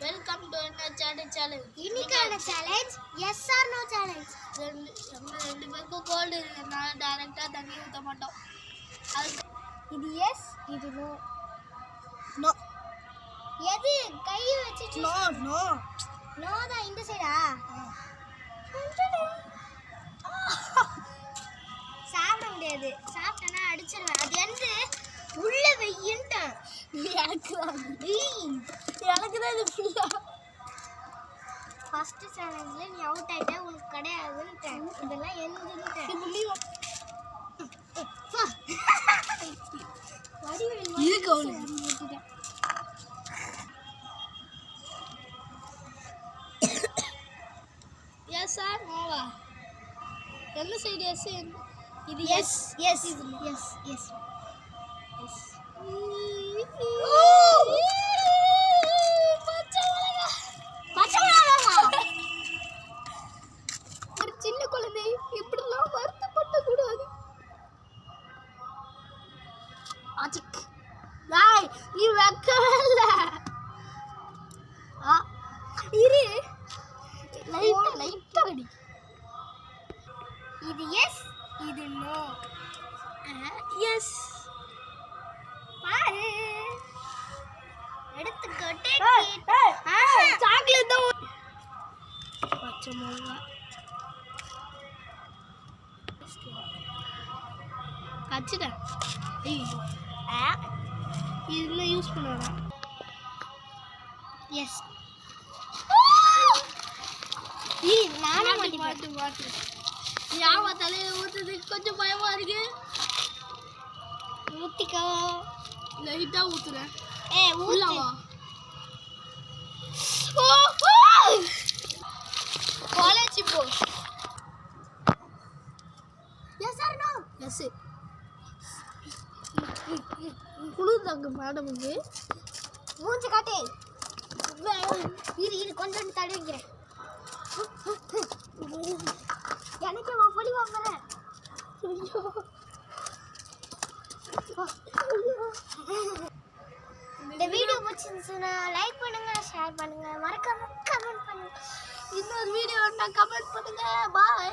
Welcome to என்ன challenge. இன்னைக்கான challenge yes or no challenge. ரெண்டு பேருக்கும் கோல்டு இருக்குனால டைரக்டா தண்ணி ஊத்த மாட்டோம். இது எஸ், இது நோ. நோ எது கை வச்சு நோ நோ நோ தான். இந்த சைடா சாப்பிட முடியாது. சாப்பிட்டேன்னா அடிச்சிருவேன். அது வந்து உள்ள வெயின்ட்டேன். எனக்கு தான் இது ஃபுல்லா. ஃபர்ஸ்ட் சேலஞ்சில் நீ அவுட் ஆகிட்ட, உனக்கு கிடையாதுன்ட்டேன். இதெல்லாம் எழுந்துட்டேன். எஸ் ஆர் நோவா? எந்த சைடு எஸ்? இது yes yes yes yes yes. ஒரு சின்ன குழந்தை இப்படிலாம் வருத்தப்பட கூடாது. நீ வைக்கவே இல்லை. இரு, லைட்டா அடி. இது எஸ், இது நோ. எஸ் பாரு, எடுத்துக்கிட்டே சாக்லேட் தான். பச்சை மிளகா கச்சிட்டேன். இதெல்லாம் யூஸ் பண்ணுவேன். எஸ். நானும் மாட்டு யாவா தலையை ஊற்றுது. கொஞ்சம் பயமா இருக்கு. ஊத்திக்கோ. லைட்டா ஊத்துறேன். ஊத்து. உள்ளவா காலேஜ் போ. Yes or no? எஸ். குளிர்தாங்க மேடமுக்கு. மூஞ்சி காட்டு. இரு கொஞ்சம் தடவி வைக்கிறேன். எனக்கு பழி வாங்குறேன். இந்த வீடியோ பிடிச்சிருந்துச்சுன்னா லைக் பண்ணுங்க, ஷேர் பண்ணுங்க, மறக்காம கமெண்ட் பண்ணுங்க. இன்னொரு வீடியோ கமெண்ட் பண்ணுங்க. பாய்.